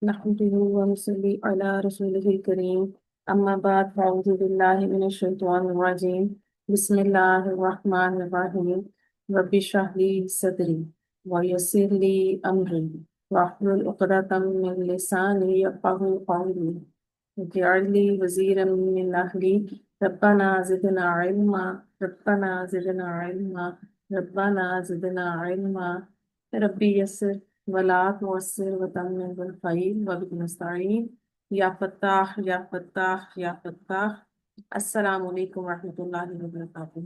نحمده ونصلي على رسوله الكريم أما بعد فأعوذ بالله من الشيطان الرجيم بسم الله الرحمن الرحيم رب اشرح لي صدري ويسر لي أمري واحلل عقدة من لساني يفقهوا قولي واجعل لي وزيرا من أهلي ربنا زدنا علما ربنا زدنا علما ربنا زدنا علما ربي يسر ولا تعسر وتمم بالخير وبك نستعين یا فتاح یا فتاح یا فتاح. السلام علیکم ورحمۃ اللہ وبرکاتہ.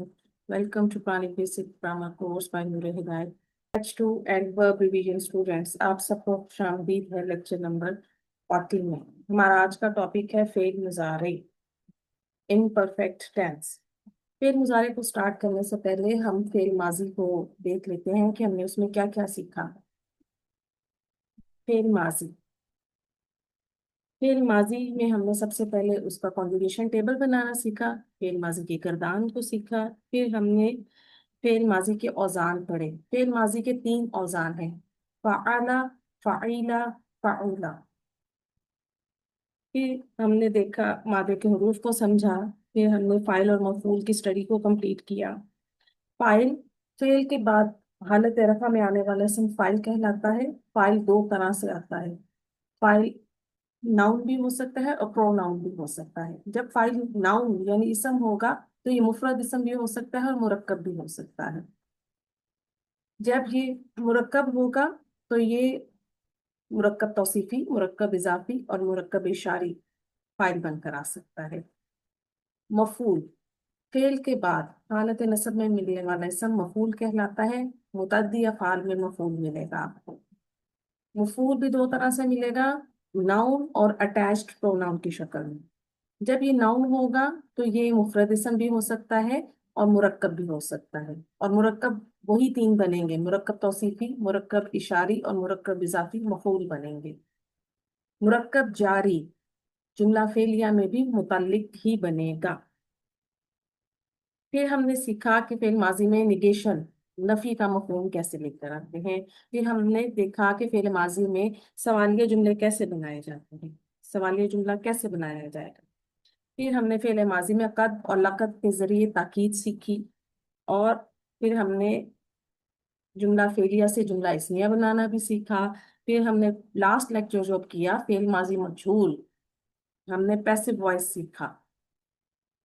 ویلکم ٹو پرانی بیسک گرامر کورس بائی نور ہدایت. H2 and verb revision students, آپ سب کو خوش آمدید ہے لیکچر نمبر 40 میں. ہمارا آج کا ٹاپک ہے فعل مضارع imperfect tense. فعل مضارع کو سٹارٹ کرنے سے پہلے ہم فعل ماضی کو دیکھ لیتے ہیں کہ ہم نے اس میں کیا کیا سیکھا. فعل ماضی فعل ماضی میں ہم نے سب سے پہلے اس کا کنجوگیشن ٹیبل بنانا سیکھا. فعل ماضی کے کردان کو سیکھا. پھر ہم نے فعل ماضی کے اوزان پڑھے. فعل ماضی کے 3 اوزان ہیں: فعل، فعیل، فعولا. پھر ہم نے دیکھا ماضی کے حروف کو سمجھا. پھر ہم نے فاعل اور مفعول کی اسٹڈی کو کمپلیٹ کیا. فاعل، فعل کے بعد حالت رفع میں آنے والا اسم فاعل کہلاتا ہے. فاعل 2 طرح سے آتا ہے. فاعل ناؤن بھی ہو سکتا ہے اور پرو ناؤن بھی ہو سکتا ہے. جب فاعل ناؤن یعنی اسم ہوگا تو یہ مفرد اسم بھی ہو سکتا ہے اور مرکب بھی ہو سکتا ہے. جب یہ مرکب ہوگا تو یہ مرکب توصیفی، مرکب اضافی اور مرکب اشاری فاعل بن کر آ سکتا ہے. مفعول، فعل کے بعد حالت نصب میں ملنے والا اسم مفعول کہلاتا ہے. متعدی افعال میں مفعول ملے گا آپ کو. مفعول بھی 2 طرح سے ملے گا: ناؤن اور اٹیچڈ پروناؤن کی شکل میں. جب یہ ناؤن ہوگا تو یہ مفرد اسم بھی ہو سکتا ہے اور مرکب بھی ہو سکتا ہے. اور مرکب وہی 3 بنیں گے: مرکب توصیفی، مرکب اشاری اور مرکب اضافی مفعول بنیں گے. مرکب جاری جملہ فعلیہ میں بھی متعلق ہی بنے گا. پھر ہم نے سیکھا کہ فعل ماضی میں نگیشن، نفی کا مفہوم کیسے لے کر آتے ہیں. پھر ہم نے دیکھا کہ فعل ماضی میں سوالیہ جملے کیسے بنائے جاتے ہیں، سوالیہ جملہ کیسے بنایا جائے گا. پھر ہم نے فعل ماضی میں قد اور لقد کے ذریعے تاکید سیکھی. اور پھر ہم نے جملہ فعلیہ سے جملہ اسمیہ بنانا بھی سیکھا. پھر ہم نے لاسٹ لیکچر جو کیا فعل ماضی مجہول، ہم نے پیسو وائس سیکھا.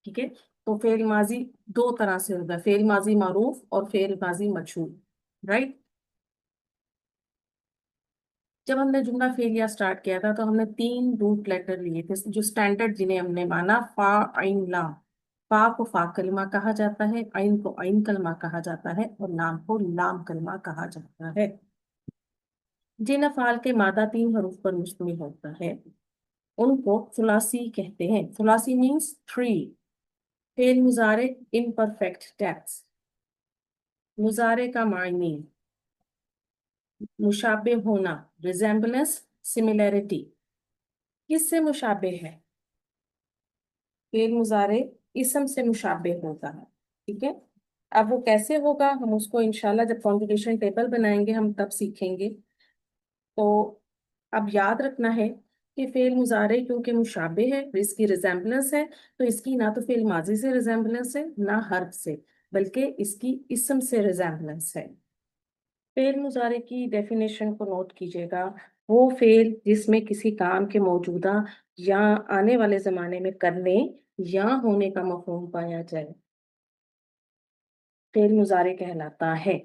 ٹھیک ہے، تو فعل ماضی 2 طرح سے ہوتا ہے: فعل ماضی معروف اور فعل ماضی مجہول. رائٹ. جب ہم نے جملہ فعلیہ سٹارٹ کیا تھا تو ہم نے 3 روٹ لیٹر لیے تھے جو سٹینڈرڈ، جنہیں ہم نے مانا فا، عین، لام. فا کو فا کلمہ کہا جاتا ہے، عین کو عین کلمہ کہا جاتا ہے اور لام کو لام کلمہ کہا جاتا ہے. جن افعال کے مادہ 3 حروف پر مشتمل ہوتا ہے ان کو ثلاثی کہتے ہیں. ثلاثی مینس 3. فعل مضارع امپرفیکٹ ٹینس. مضارع کا معنی مشابہ ہونا، ریزیمبلنس، سملیرٹی. کس سے مشابہ ہے؟ فعل مضارع اسم سے مشابہ ہوتا ہے. ٹھیک ہے، اب وہ کیسے ہوگا ہم اس کو انشاءاللہ جب کانجوگیشن ٹیبل بنائیں گے ہم تب سیکھیں گے. تو اب یاد رکھنا ہے کہ فعل مضارع کیونکہ مشابہ ہے، اس کی ریزیمبلنس ہے، تو اس کی نہ تو فعل ماضی سے ریزیمبلنس ہے نہ حرف سے، بلکہ اس کی اسم سے ریزیمبلنس ہے. فعل مضارع کی ڈیفینیشن کو نوٹ کیجیے گا: وہ فعل جس میں کسی کام کے موجودہ یا آنے والے زمانے میں کرنے یا ہونے کا مفہوم پایا جائے، فعل مضارع کہلاتا ہے.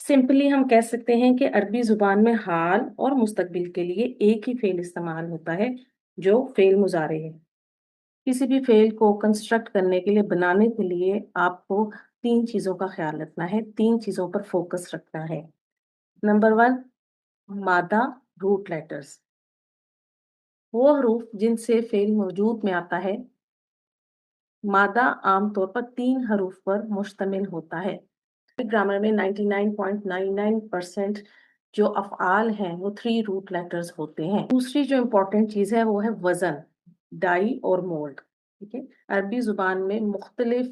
سمپلی ہم کہہ سکتے ہیں کہ عربی زبان میں حال اور مستقبل کے لیے ایک ہی فعل استعمال ہوتا ہے جو فعل مضارع ہے. کسی بھی فعل کو کنسٹرکٹ کرنے کے لیے، بنانے کے لیے آپ کو 3 چیزوں کا خیال رکھنا ہے، 3 چیزوں پر فوکس رکھنا ہے. نمبر 1، مادہ، روٹ لیٹرز. وہ حروف جن سے فعل موجود میں آتا ہے. مادہ عام طور پر 3 حروف پر مشتمل ہوتا ہے. گرامر میں 99.99% جو افعال ہیں وہ 3 روٹ لیٹرز ہوتے ہیں. دوسری جو امپورٹنٹ چیز ہے وہ ہے وزن، ڈائی اور مولڈ. ٹھیک ہے، عربی زبان میں مختلف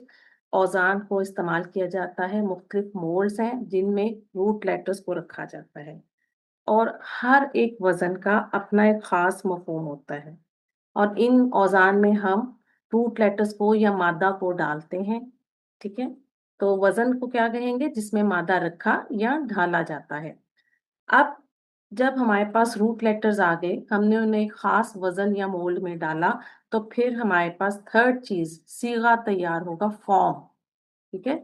اوزان کو استعمال کیا جاتا ہے، مختلف مولڈز ہیں جن میں روٹ لیٹرز کو رکھا جاتا ہے. اور ہر ایک وزن کا اپنا ایک خاص مفہوم ہوتا ہے، اور ان اوزان میں ہم روٹ لیٹرز کو یا مادہ کو ڈالتے ہیں، ٹھیک ہے؟ تو وزن کو کیا کہیں گے؟ جس میں مادہ رکھا یا ڈھالا جاتا ہے۔ اب جب ہمارے پاس روٹ لیٹرز آ گئے، ہم نے انہیں ایک خاص وزن یا مولڈ میں ڈالا، تو پھر ہمارے پاس تھرڈ چیز صیغہ تیار ہوگا، فارم، ٹھیک ہے؟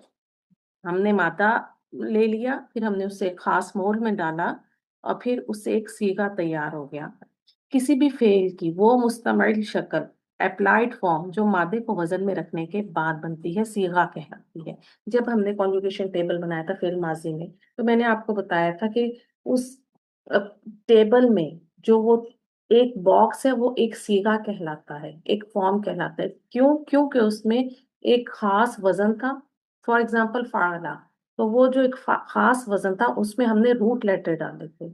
ہم نے مادہ لے لیا، پھر ہم نے اسے ایک خاص مولڈ میں ڈالا، اور پھر اس سے ایک صیغہ تیار ہو گیا۔ کسی بھی فعل کی وہ مستمر شکل، اپلائیڈ فارم، جو مادے کو وزن میں رکھنے کے بعد بنتی ہے، صیغہ کہلاتی ہے۔ جب ہم نے کنجوگیشن ٹیبل بنایا تھا فعل ماضی میں، تو میں نے آپ کو بتایا تھا کہ اس ٹیبل میں جو وہ ایک باکس ہے، وہ ایک صیغہ کہلاتا ہے، ایک فارم کہلاتا ہے۔ کیوں؟ کیونکہ اس میں ایک خاص وزن تھا، فار ایگزامپل فعلا، تو وہ جو ایک خاص وزن تھا اس میں ہم نے روٹ لیٹر ڈالے تھے،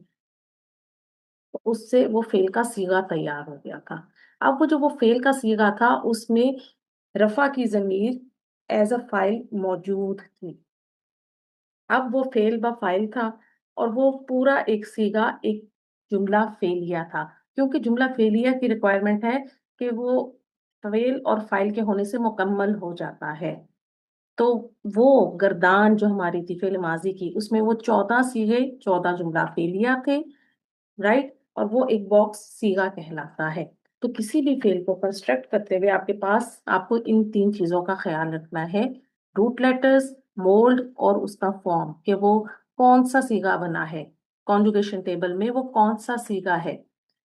اس سے وہ فعل کا صیغہ تیار ہو گیا تھا۔ اب وہ جو وہ فعل کا صیغہ تھا، اس میں رفع کی ضمیر ایز اے فاعل موجود تھی۔ اب وہ فعل با فاعل تھا، اور وہ پورا ایک صیغہ ایک جملہ فعلیہ تھا، کیونکہ جملہ فعلیہ کی ریکوائرمنٹ ہے کہ وہ فعل اور فاعل کے ہونے سے مکمل ہو جاتا ہے۔ تو وہ گردان جو ہماری تھی فعل ماضی کی، اس میں وہ 14 صیغے، 14 جملہ فعلیہ تھے، رائٹ؟ اور وہ ایک باکس صیغہ کہلاتا ہے۔ تو کسی بھی فعل کو کنسٹرکٹ کرتے ہوئے آپ کے پاس آپ کو ان تین چیزوں کا خیال رکھنا ہے: روٹ لیٹرز، مولڈ، اور اس کا فارم، کہ وہ کون سا صیغہ بنا ہے کانجوگیشن ٹیبل میں، وہ کون سا صیغہ ہے،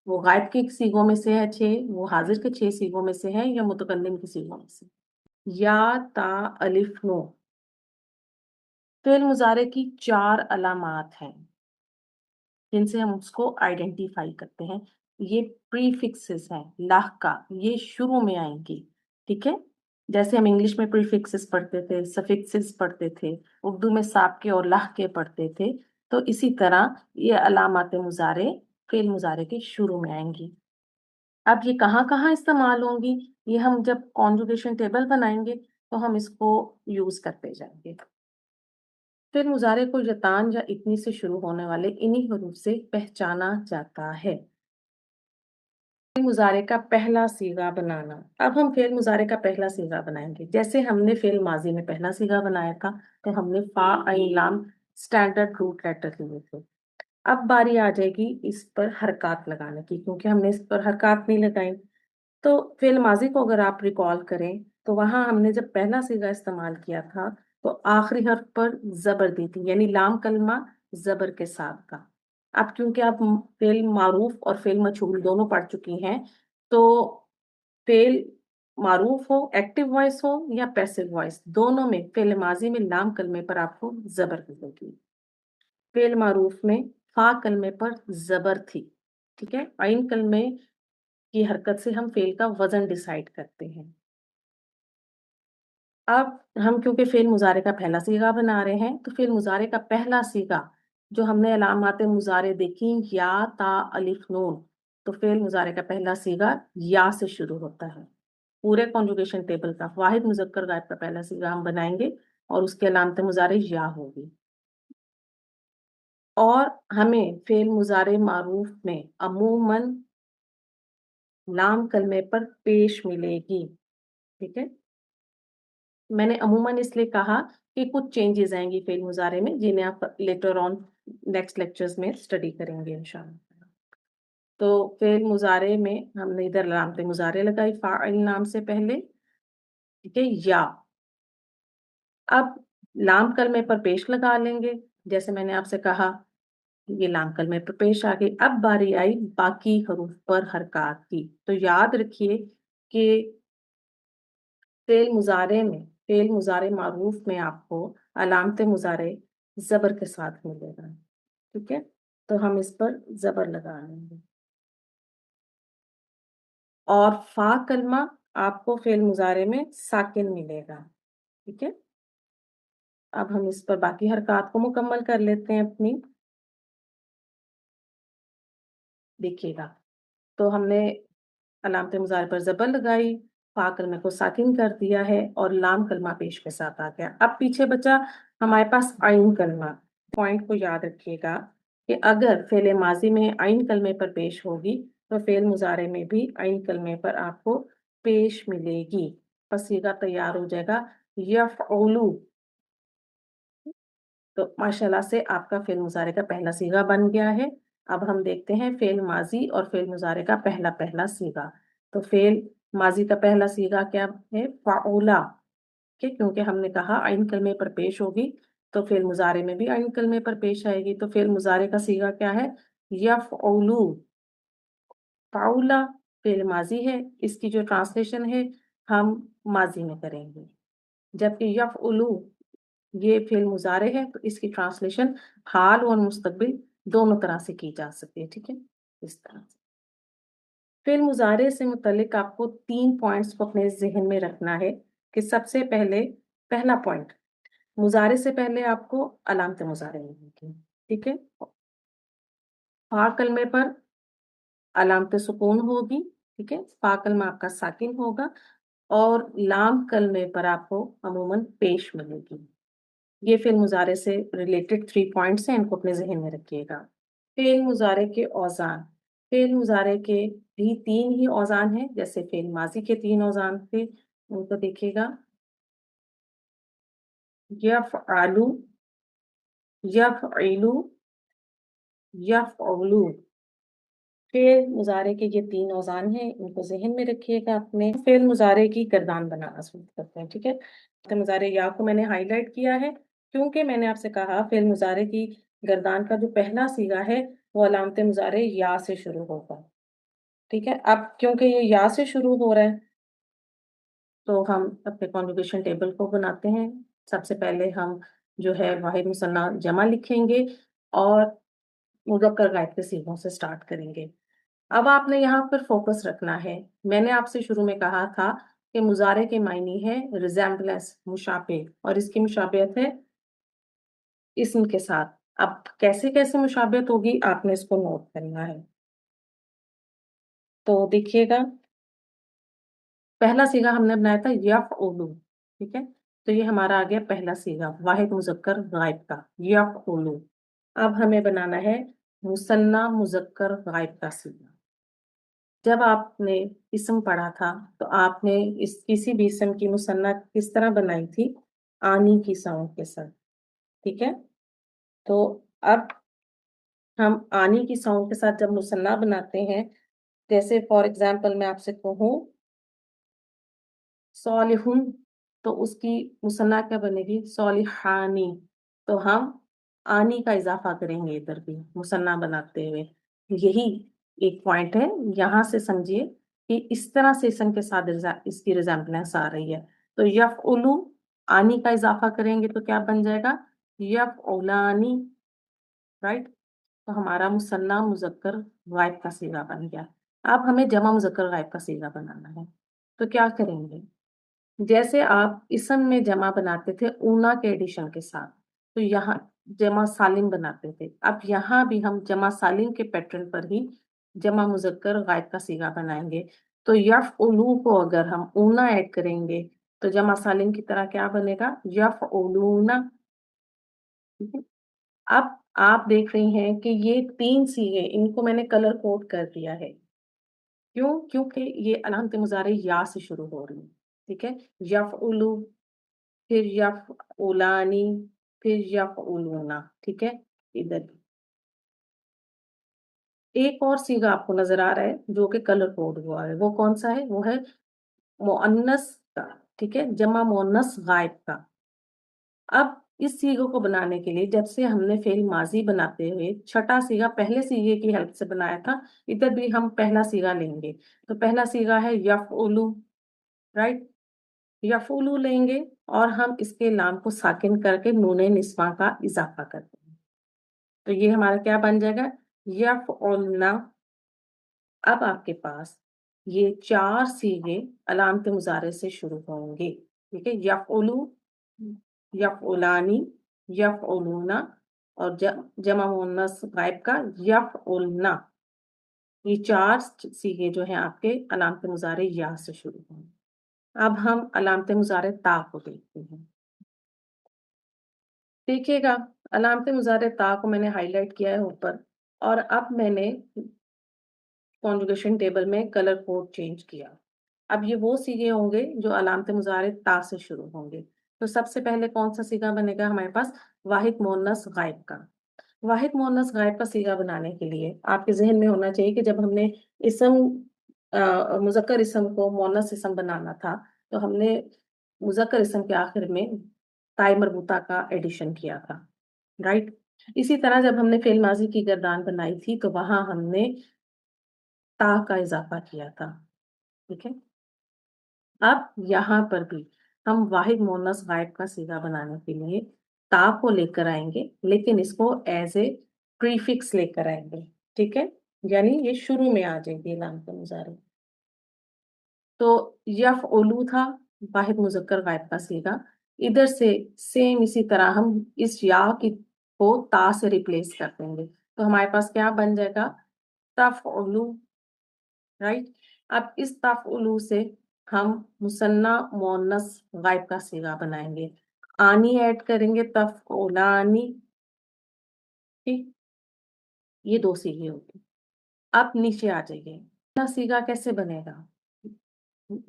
وہ غائب کے صیغوں میں سے ہے 6، وہ حاضر کے 6 صیغوں میں سے ہے، یا متکلم کے صیغوں میں سے۔ یا، تا، الف، نون فعل مضارع کی 4 علامات ہیں جن سے ہم اس کو آئیڈینٹیفائی کرتے ہیں۔ یہ پری فکسز ہیں، لاحقہ، یہ شروع میں آئیں گی، ٹھیک ہے؟ جیسے ہم انگلش میں پری فکسز پڑھتے تھے، سفکسز پڑھتے تھے، اردو میں سابقے اور لاحقے پڑھتے تھے، تو اسی طرح یہ علامات مضارع فعل مضارع کے شروع میں آئیں گی۔ اب یہ کہاں کہاں استعمال ہوں گی، یہ ہم جب کانجوگیشن ٹیبل بنائیں گے تو ہم اس کو یوز کرتے جائیں گے۔ فعل مضارع کو یتان یا اتنی سے شروع ہونے والے انہی حروف سے پہچانا جاتا ہے۔ فعل مضارع کا پہلا صیغہ بنانا۔ اب ہم فعل مضارع کا پہلا صیغہ بنائیں گے۔ جیسے ہم نے فعل ماضی میں پہلا صیغہ بنایا تھا، تو ہم نے فا، عین، لام اسٹینڈرڈ روٹ لیٹر لیے تھے۔ اب باری آ جائے گی اس پر حرکات لگانے کی، کیونکہ ہم نے اس پر حرکات نہیں لگائیں۔ تو فعل ماضی کو اگر آپ ریکال کریں، تو وہاں ہم نے جب پہلا صیغہ استعمال کیا تھا، تو آخری حرف پر زبر دی تھی، یعنی لام کلمہ زبر کے ساتھ تھا۔ اب کیونکہ آپ فعل معروف اور فعل مجہول دونوں پڑھ چکی ہیں، تو فعل معروف ہو، ایکٹیو وائس ہو یا پیسو وائس، دونوں میں فعل ماضی میں لام کلمے پر آپ کو زبر ملے گی۔ فعل معروف میں فا کلمے پر زبر تھی، ٹھیک ہے؟ عین کلمے کی حرکت سے ہم فعل کا وزن ڈیسائیڈ کرتے ہیں۔ اب ہم کیونکہ فعل مضارع کا پہلا صیغہ بنا رہے ہیں، تو فعل مضارع کا پہلا صیغہ جو ہم نے علامات مضارع دیکھی، یا، تا، الف، نون، تو فعل مضارع کا پہلا صیغہ یا سے شروع ہوتا ہے۔ پورے کنجوگیشن ٹیبل کا واحد مذکر غائب کا پہلا صیغہ ہم بنائیں گے، اور اس کے علامت مضارع یا ہوگی۔ اور ہمیں فعل مضارع معروف میں عموماً لام کلمے پر پیش ملے گی، ٹھیک ہے؟ میں نے عموماً اس لیے کہا کہ کچھ چینجز آئیں گی فعل مضارع میں، جنہیں آپ لیٹر آن نیکسٹ لیکچرز میں اسٹڈی کریں گے انشاءاللہ۔ تو فعل مضارع میں ہم نے ادھر علامت مضارع لگائی فاعل نام سے پہلے، ٹھیک ہے؟ یا، اب لام کلمے پر پیش لگا لیں گے، جیسے میں نے آپ سے کہا یہ لام کلمے پر پیش آ گئی۔ اب باری آئی باقی حروف پر حرکات کی۔ تو یاد رکھیے کہ فعل مضارع معروف میں آپ کو علامت مضارع زبر کے ساتھ ملے گا، ٹھیک ہے؟ تو ہم اس پر زبر لگا لیں گے۔ اور فا کلمہ آپ کو فعل مضارع میں ساکن ملے گا، ٹھیک ہے؟ اب ہم اس پر باقی حرکات کو مکمل کر لیتے ہیں اپنی، دیکھیے گا۔ تو ہم نے علامت مضارع پر زبر لگائی، فا کلمے کو ساکن کر دیا ہے، اور لام کلمہ پیش کے ساتھ آ گیا۔ اب پیچھے بچا ہمارے پاس عین کلمہ۔ پوائنٹ کو یاد رکھیے گا کہ اگر فعل ماضی میں عین کلمے پر پیش ہوگی تو فعل مضارع میں بھی عین کلمے پر آپ کو پیش ملے گی. پس صیغہ تیار ہو جائے گا یفعلو. تو ماشاءاللہ سے آپ کا فعل مضارع کا پہلا صیغہ بن گیا ہے. اب ہم دیکھتے ہیں فعل ماضی اور فعل مضارع کا پہلا صیغہ. تو فعل ماضی کا پہلا صیغہ کیا ہے؟ فعولا. کیونکہ ہم نے کہا عین کلمے پر پیش ہوگی تو فعل مضارع میں بھی عین کلمے پر پیش آئے گی. تو فعل مضارع کا صیغہ کیا ہے؟ یفعلو. فعولا فعل ماضی ہے، اس کی جو ٹرانسلیشن ہے ہم ماضی میں کریں گے. جبکہ یفعلو یہ فعل مضارع ہے تو اس کی ٹرانسلیشن حال اور مستقبل دونوں طرح سے کی جا سکتی ہے. ٹھیک ہے، اس طرح سے. فعل مضارع سے متعلق آپ کو 3 پوائنٹس کو اپنے ذہن میں رکھنا ہے کہ سب سے پہلا پوائنٹ، مضارع سے پہلے آپ کو علامت مضارع ملے گی. ٹھیک ہے، فا کلمے پر علامت سکون ہوگی. ٹھیک ہے، فا کلمہ آپ کا ساکن ہوگا اور لام کلمے پر آپ کو عموماً پیش ملے گی. یہ فعل مضارع سے ریلیٹڈ 3 پوائنٹس ہیں، ان کو اپنے ذہن میں رکھیے گا. فعل مضارع کے اوزان. فعل مضارع کے بھی 3 ہی اوزان ہیں، جیسے فعل ماضی کے 3 اوزان تھے. ان کو دیکھیے گا، یفعلو، یفعلو، یفعلو. فعل مضارع کے یہ 3 اوزان ہیں، ان کو ذہن میں رکھیے گا. اپنے فعل مضارع کی گردان بنانا شروع کرتے ہیں. ٹھیک ہے، علامت مضارع یا کو میں نے ہائی لائٹ کیا ہے کیونکہ میں نے آپ سے کہا فعل مضارع کی گردان کا جو پہلا صیغہ ہے وہ علامت مضارع یا سے شروع ہوگا. ٹھیک ہے، اب کیونکہ یہ یا سے شروع ہو رہا ہے تو ہم اپنے کانجوگیشن ٹیبل کو بناتے ہیں. سب سے پہلے ہم جو ہے واحد مثنیٰ جمع لکھیں گے اور مذکر غائب کے صیغوں سے سٹارٹ کریں گے. اب آپ نے یہاں پر فوکس رکھنا ہے. میں نے آپ سے شروع میں کہا تھا کہ مضارع کے معنی ہے ریزیمبلنس، مشابہ، اور اس کی مشابہت ہے اسم کے ساتھ. اب کیسے کیسے مشابہت ہوگی آپ نے اس کو نوٹ کرنا ہے. تو دیکھیے گا، پہلا صیغہ ہم نے بنایا تھا یفعلو. ٹھیک ہے، تو یہ ہمارا آ گیا پہلا صیغہ واحد مذکر غائب کا یفعلو. اب ہمیں بنانا ہے مثنیٰ مذکر غائب کا صیغہ. جب آپ نے اسم پڑھا تھا تو آپ نے کسی بھی اسم کی مثنیٰ کس طرح بنائی تھی؟ آنی کی ساؤنڈ کے ساتھ. ٹھیک ہے، تو اب ہم آنی کی ساؤنڈ کے ساتھ جب مثنیٰ بناتے ہیں، جیسے فار ایگزامپل میں آپ سے کہوں صالحن، تو اس کی مثنیٰ کیا بنے گی؟ صالحانی. تو ہم آنی کا اضافہ کریں گے ادھر بھی مثنیٰ بناتے ہوئے. یہی ایک پوائنٹ ہے، یہاں سے سمجھیے کہ اس طرح سے اسم کے ساتھ اس کی ریزیمبلنس آ رہی ہے. تو یفعلو آنی کا اضافہ کریں گے تو کیا بن جائے گا؟ یفعلانی. رائٹ، تو ہمارا مثنیٰ مذکر غائب کا صیغہ بن گیا. اب ہمیں جمع مذکر غائب کا صیغہ بنانا ہے. تو کیا کریں گے؟ جیسے آپ اسم میں جمع بناتے تھے اونا کے ایڈیشن کے ساتھ، تو یہاں جمع سالم بناتے تھے. اب یہاں بھی ہم جمع سالم کے پیٹرن پر ہی جمع مذکر غائب کا صیغہ بنائیں گے. تو یفعلو کو اگر ہم اونا ایڈ کریں گے تو جمع سالم کی طرح کیا بنے گا؟ یفعلونا. ٹھیک ہے، اب آپ دیکھ رہی ہیں کہ یہ 3 صیغے، ان کو میں نے کلر کوڈ کر دیا ہے. کیوں؟ کیونکہ یہ علامت مضارع یا سے شروع ہو رہی ہے. ٹھیک ہے، یفعلو، پھر یفعلانی، پھر یفعلونا. ٹھیک ہے، ادھر بھی ایک اور صیغہ آپ کو نظر آ رہا ہے جو کہ کلر کوڈ ہوا ہے. وہ کون سا ہے؟ وہ ہے مؤنث کا. ٹھیک ہے، جمع مؤنث غائب کا. اب اس صیغے کو بنانے کے لیے جب سے ہم نے فعل ماضی بناتے ہوئے چھٹا صیغہ پہلے صیغے کی ہیلپ سے بنایا تھا، ادھر بھی ہم پہلا صیغہ لیں گے. تو پہلا صیغہ ہے یفعلو. رائٹ، یفعلو لیں گے اور ہم اس کے لام کو ساکن کر کے نون نسواں کا اضافہ کرتے ہیں. تو یہ ہمارا کیا بن جائے گا؟ یفعلنا. اب آپ کے پاس یہ 4 صیغے علامت مضارع سے شروع ہوں گے. ٹھیک ہے، یفعلو، یفعلانی، یفعلونا اور جمع مؤنث غائب کا یفعلنا. یہ 4 صیغے جو ہیں آپ کے علامت مضارع یا سے شروع ہوں گے. اب ہم علامت مضارع تا کو دیکھتے ہیں. دیکھیے گا، علامت مضارع تا کو میں نے ہائی لائٹ کیا ہے اوپر، اور اب میں نے کانجوگیشن ٹیبل میں کلر کوڈ چینج کیا۔ اب یہ وہ سیغے ہوں گے جو علامت مضارع تا سے شروع ہوں گے۔ تو سب سے پہلے کون سا سیغہ بنے گا ہمارے پاس؟ واحد مؤنث غائب کا۔ واحد مؤنث غائب کا سیغہ بنانے کے لیے آپ کے ذہن میں ہونا چاہیے کہ جب ہم نے اسم مذکر اسم کو مؤنث اسم بنانا تھا تو ہم نے مذکر اسم کے آخر میں تائے مربوطہ کا ایڈیشن کیا تھا، رائٹ؟ اسی طرح جب ہم نے فعل ماضی کی گردان بنائی تھی تو وہاں ہم نے تا کا اضافہ کیا تھا، ٹھیک ہے؟ اب یہاں پر بھی ہم واحد مؤنث غائب کا صیغہ بنانے کے لیے تا کو لے کر آئیں گے، لیکن اس کو ایز اے پریفکس لے کر آئیں گے، ٹھیک ہے؟ یعنی یہ شروع میں آ جائے گی علامت مضارع۔ تو یفعلو تھا واحد مذکر غائب کا صیغہ، ادھر سے سیم اسی طرح ہم اس یا کی کو تا سے ریپلیس کر دیں گے، تو ہمارے پاس کیا بن جائے گا؟ تفعلو، رائٹ؟ اب اس تفعلو سے ہم مثنیٰ مؤنث غائب کا صیغہ بنائیں گے، آنی ایڈ کریں گے، تفعلانی، ٹھیک؟ یہ دو صیغے ہوتے ہیں۔ اب نیچے آ جائیے، پہلا صیغہ کیسے بنے گا؟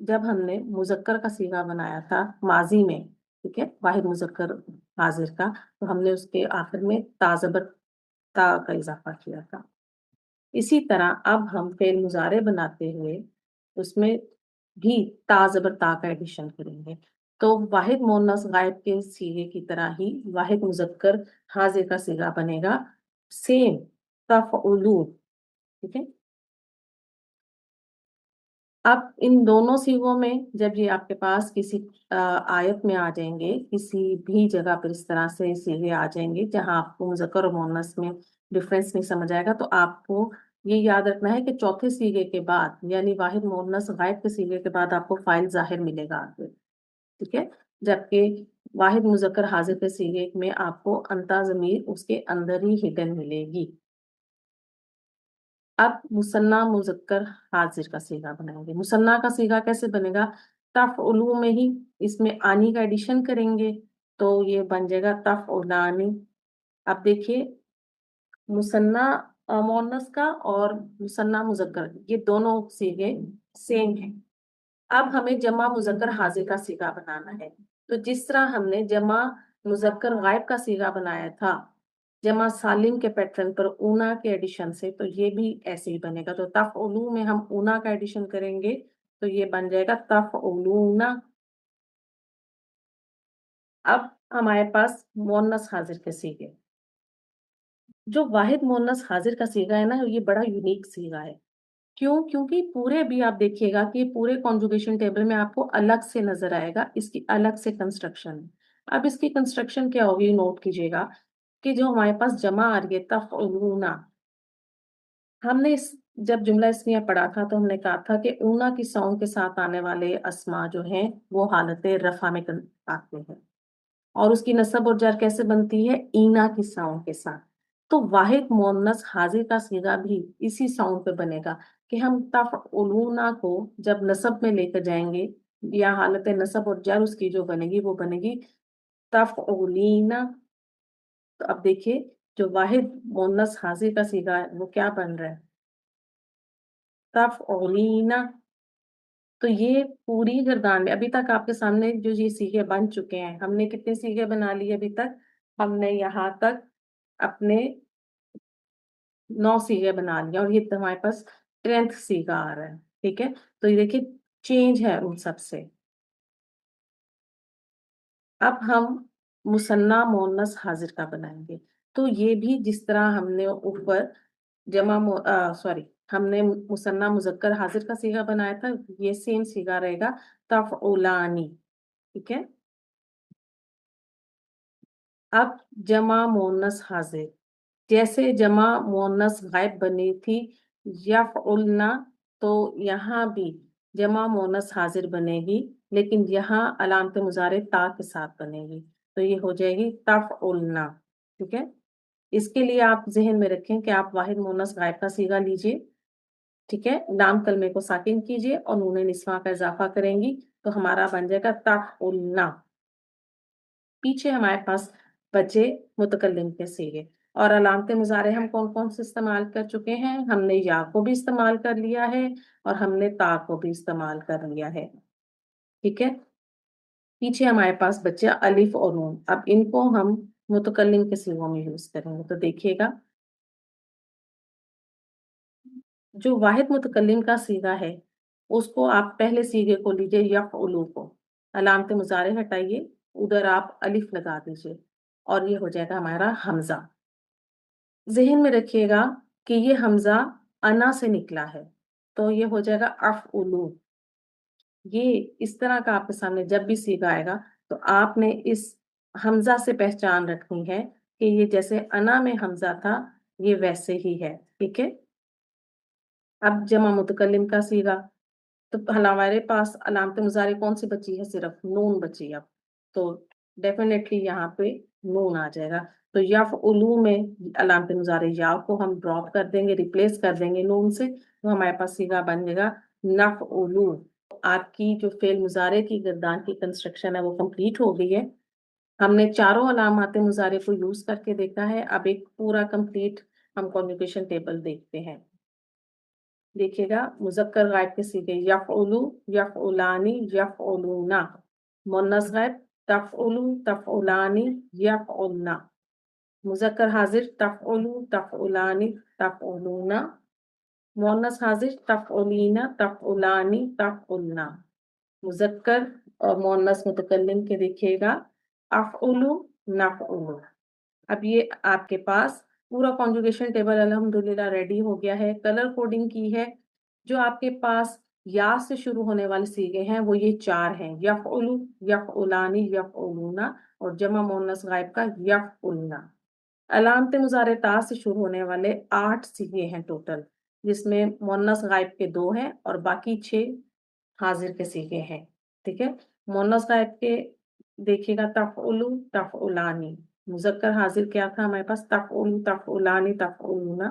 جب ہم نے مذکر کا صیغہ بنایا تھا ماضی میں، ٹھیک ہے، واحد مذکر حاضر کا، تو ہم نے اس کے آخر میں تا زبر تا کا اضافہ کیا تھا۔ اسی طرح اب ہم فعل مضارع بناتے ہوئے اس میں بھی تا زبر تا کا ایڈیشن کریں گے، تو واحد مؤنث غائب کے صیغے کی طرح ہی واحد مذکر حاضر کا صیغہ بنے گا، سیم تفعلون، ٹھیک ہے؟ اب ان دونوں صیغوں میں جب یہ آپ کے پاس کسی آیت میں آ جائیں گے، کسی بھی جگہ پر اس طرح سے صیغے آ جائیں گے جہاں آپ کو مذکر اور مؤنث میں ڈفرینس نہیں سمجھ آئے گا، تو آپ کو یہ یاد رکھنا ہے کہ چوتھے صیغے کے بعد یعنی واحد مؤنث غائب کے صیغے کے بعد آپ کو فاعل ظاہر ملے گا آگے، ٹھیک ہے؟ جبکہ واحد مذکر حاضر کے صیغے میں آپ کو انتا ضمیر اس کے اندر ہی ہڈن ملے گی۔ اب مثنیٰ مذکر حاضر کا صیغہ بنائیں گے۔ مثنیٰ کا صیغہ کیسے بنے گا؟ تفعلو میں ہی اس میں آنی کا ایڈیشن کریں گے تو یہ بن جائے گا تفعلانی۔ اب دیکھیے مثنیٰ مؤنث کا اور مثنیٰ مذکر یہ دونوں صیغے سیم ہیں۔ اب ہمیں جمع مذکر حاضر کا صیغہ بنانا ہے، تو جس طرح ہم نے جمع مذکر غائب کا صیغہ بنایا تھا جمع سالم کے پیٹرن پر اونا کے ایڈیشن سے، تو یہ بھی ایسے ہی بنے گا۔ تو تفعلو میں ہم اونا کا ایڈیشن کریں گے تو یہ بن جائے گا تفعلونا۔ اب ہمارے پاس مؤنث حاضر کے صیغے، جو واحد مؤنث حاضر کا صیغہ ہے نا، یہ بڑا یونیک صیغہ ہے۔ کیوں؟ کیونکہ پورے بھی آپ دیکھیے گا کہ پورے کانجوگیشن ٹیبل میں آپ کو الگ سے نظر آئے گا، اس کی الگ سے کنسٹرکشن ہے۔ اب اس کی کنسٹرکشن کیا ہوگی نوٹ کیجیے گا کہ جو ہمارے پاس جمع آ رہی ہے تفعلونا، ہم نے جب جملہ اسمیہ پڑھا تھا تو ہم نے کہا تھا کہ اونا کی ساؤنڈ کے ساتھ آنے والے اسما جو ہیں وہ حالت رفع میں آتے ہیں، اور اس کی نصب اور جر کیسے بنتی ہے؟ اینا کی ساؤنڈ کے ساتھ۔ تو واحد مؤنث حاضر کا صیغہ بھی اسی ساؤنڈ پہ بنے گا کہ ہم تفعلونا کو جب نصب میں لے کر جائیں گے یا حالت نصب اور جر اس کی جو بنے گی وہ بنے گی تفعلینا۔ تو اب دیکھیے جو واحد مؤنث حاضر کا صیغہ ہے وہ کیا بن رہا ہے؟ تفعلینا۔ تو یہ پوری گردان میں ابھی تک آپ کے سامنے جو یہ صیغے بن چکے ہیں، ہم نے کتنے صیغے بنا لیے ابھی تک؟ ہم نے یہاں تک اپنے 9 صیغے بنا لیا، اور یہ ہمارے پاس 10th صیغہ آ رہا ہے، ٹھیک ہے؟ تو یہ دیکھیے چینج ہے ان سب سے۔ اب ہم مثنیٰ مؤنث حاضر کا بنائیں گے، تو یہ بھی جس طرح ہم نے اوپر ہم نے مثنیٰ مذکر حاضر کا صیغہ بنایا تھا، یہ سیم صیغہ رہے گا تفعلانی، ٹھیک ہے؟ اب جمع مؤنث حاضر، جیسے جمع مؤنث غائب بنی تھی یفعلنا، تو یہاں بھی جمع مؤنث حاضر بنے گی، لیکن یہاں علامت مضارع تا کے ساتھ بنے گی، تو یہ ہو جائے گی تفعلنا، ٹھیک ہے؟ اس کے لیے آپ ذہن میں رکھیں کہ آپ واحد مؤنث غائب کا صیغہ لیجئے، ٹھیک ہے؟ لام کلمے کو ساکن کیجئے اور نون نسواں کا اضافہ کریں گی تو ہمارا بن جائے گا تفعلنا۔ پیچھے ہمارے پاس بچے متکلم کے سیغے. اور علامت مضارع ہم کون کون سے استعمال کر چکے ہیں؟ ہم نے یا کو بھی استعمال کر لیا ہے اور ہم نے تا کو بھی استعمال کر لیا ہے. ٹھیک ہے. پیچھے ہمارے پاس بچے الف اور نون. اب ان کو ہم متکلم کے سیغوں میں یوز کریں گے. تو دیکھیے گا جو واحد متکلم کا سیغہ ہے اس کو آپ پہلے سیغے کو لیجئے یفعلو کو، علامت مضارع ہٹائیے، ادھر آپ الف لگا دیجئے اور یہ ہو جائے گا ہمارا حمزہ. ذہن میں رکھیے گا کہ یہ حمزہ انا سے نکلا ہے تو یہ ہو جائے گا افعلو. یہ اس طرح کا آپ کے سامنے جب بھی سیغہ آئے گا تو آپ نے اس حمزہ سے پہچان رکھنی ہے کہ یہ جیسے انا میں حمزہ تھا یہ ویسے ہی ہے. ٹھیک ہے. اب جمع متکلم کا سیغہ تو ہمارے پاس علامت مضارع کون سی بچی ہے؟ صرف نون بچی. اب تو ڈیفینیٹلی یہاں پہ نون آ جائے گا. تو یفعلو میں علامت مضارع یا کو ہم ڈراپ کر دیں گے، ریپلیس کر دیں گے نون سے، تو ہمارے پاس سیغہ بن جائے گا نفعلو. آپ کی جو فعل مضارع کی گردان کی کنسٹرکشن ہے وہ کمپلیٹ ہو گئی ہے. ہم نے چاروں علامات مضارع کو یوز کر کے دیکھا ہے. اب ایک پورا کمپلیٹ ہم کنجوگیشن ٹیبل دیکھتے ہیں. دیکھیے گا مذکر غائب کے سیغے یفعلو، یفعلانی، یفعلونا. مؤنث غائب تفعلو، تفعلانی، یفعلنا. مذکر حاضر تفعلو، تفعلانی، تفعلونا. مؤنث حاضر تفعلینا، تفعلانی، تفعلنا. مذکر اور مؤنث متکلم کے دیکھیے گا افعلو، نفعلو. اب یہ آپ کے پاس پورا کنجوگیشن ٹیبل الحمدللہ ریڈی ہو گیا ہے. کلر کوڈنگ کی ہے. جو آپ کے پاس یا سے شروع ہونے والے سیغے ہیں وہ یہ چار ہیں، یفعلو، یفعلانی، یفعلونا اور جمع مؤنث غائب کا یفعلنا. علامت مضارع تا سے شروع ہونے والے 8 سیغے ہیں ٹوٹل، جس میں مؤنث غائب کے 2 ہیں اور باقی 6 حاضر کے سیغے ہیں. ٹھیک ہے. مؤنث غائب کے دیکھیے گا تفعلو، تفعلانی. مذکر حاضر کیا تھا ہمارے پاس؟ تفعلو، تفعلانی، تفعلونا.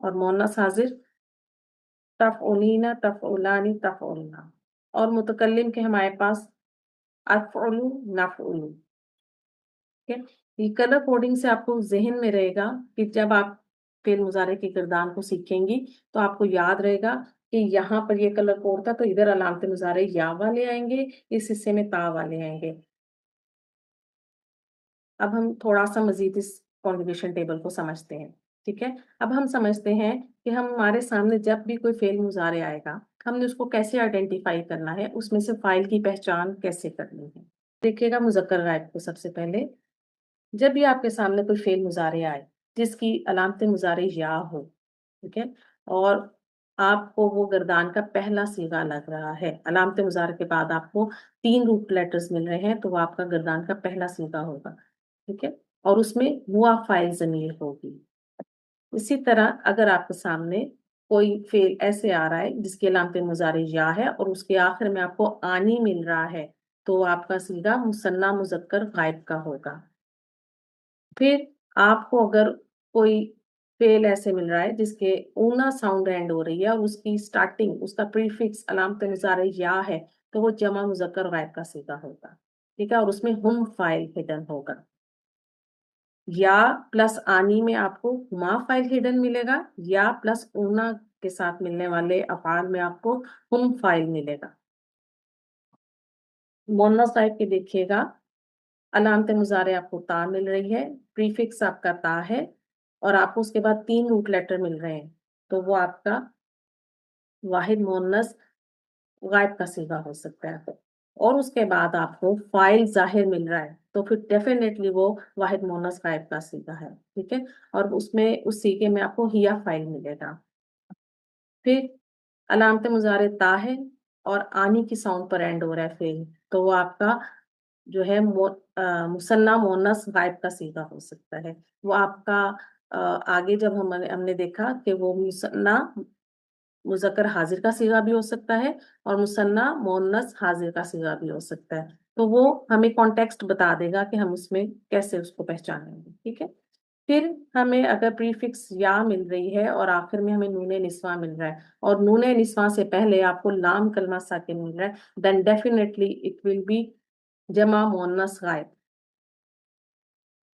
اور مؤنث حاضر تفعلینا، تفعلانی، تفعلنا. اور متکلم کے ہمارے پاس افعلو، نفعلو. ٹھیک ہے. یہ کلر کوڈنگ سے آپ کو ذہن میں رہے گا کہ جب آپ فعل مضارع کی گردان کو سیکھیں گی تو آپ کو یاد رہے گا کہ یہاں پر یہ کلر کوڈ تھا تو ادھر علامت مضارع یا والے آئیں گے، اس حصے میں تا والے آئیں گے. اب ہم تھوڑا سا مزید اس کنجوگیشن ٹیبل کو سمجھتے ہیں. ٹھیک ہے. اب ہم سمجھتے ہیں کہ ہمارے سامنے جب بھی کوئی فعل مضارع آئے گا ہم نے اس کو کیسے آئیڈینٹیفائی کرنا ہے، اس میں سے فاعل کی پہچان کیسے کرنی ہے. دیکھیے گا مذکر غائب کو سب سے پہلے جب بھی آپ کے سامنے کوئی فعل مضارع آئے جس کی علامت مضارع یا ہو، ٹھیک ہے، اور آپ کو وہ گردان کا پہلا صیغہ لگ رہا ہے، علامت مضارع کے بعد آپ کو 3 روٹ لیٹرز مل رہے ہیں تو وہ آپ کا گردان کا پہلا صیغہ ہوگا. ٹھیک ہے. اور اس میں ہوا فاعل ضمیر ہوگی. اسی طرح اگر آپ کے سامنے کوئی فعل ایسے آ رہا ہے جس کی علامت مضارع یا ہے اور اس کے آخر میں آپ کو آنی مل رہا ہے تو آپ کا صیغہ مثنیٰ مذکر غائب کا ہوگا. پھر آپ کو اگر کوئی فعل ایسے مل رہا ہے جس کے اونا ساؤنڈ اینڈ ہو رہی ہے اور اس کی سٹارٹنگ اس کا پریفکس علامت مضارع یا ہے تو وہ جمع مذکر غائب کا صیغہ ہوگا. ٹھیک ہے. اور اس میں ہم فاعل ہڈن ہوگا. یا پلس آنی میں آپ کو ہما فاعل ہڈن ملے گا، یا پلس اونا کے ساتھ ملنے والے افعال میں آپ کو ہم فاعل ملے گا. مؤنث غائب کے دیکھیے گا علامت مضارع آپ کو تا مل رہی ہے، پریفکس آپ کا تا ہے اور آپ کو اس کے بعد 3 روٹ لیٹر مل رہے ہیں تو وہ آپ کا واحد مؤنث غائب کا صیغہ ہو سکتا ہے. اور اس کے بعد آپ کو فاعل ظاہر مل رہا ہے تو پھر ڈیفینیٹلی وہ واحد مؤنث غائب کا صیغہ ہے. ٹھیک ہے. اور اس میں اس صیغے میں آپ کو ہیا فاعل ملے گا. پھر علامت مضارع تا ہے اور آنی کی ساؤنڈ پر اینڈ ہو رہا ہے فعل تو وہ آپ کا جو ہے مثنیٰ مؤنث غائب کا صیغہ ہو سکتا ہے. وہ آپ کا آگے جب ہم نے دیکھا کہ وہ مثنیٰ مذکر حاضر کا صیغہ بھی ہو سکتا ہے اور مثنیٰ مؤنث حاضر کا صیغہ بھی ہو سکتا ہے تو وہ ہمیں کانٹیکسٹ بتا دے گا کہ ہم اس میں کیسے اس کو پہچانیں گے. ٹھیک ہے. پھر ہمیں اگر پریفکس یا مل رہی ہے اور آخر میں ہمیں نون نسواں مل رہا ہے اور نون نسواں سے پہلے آپ کو لام کلمہ ساکن مل رہا ہے then definitely it will be جمع مؤنث غائب.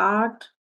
8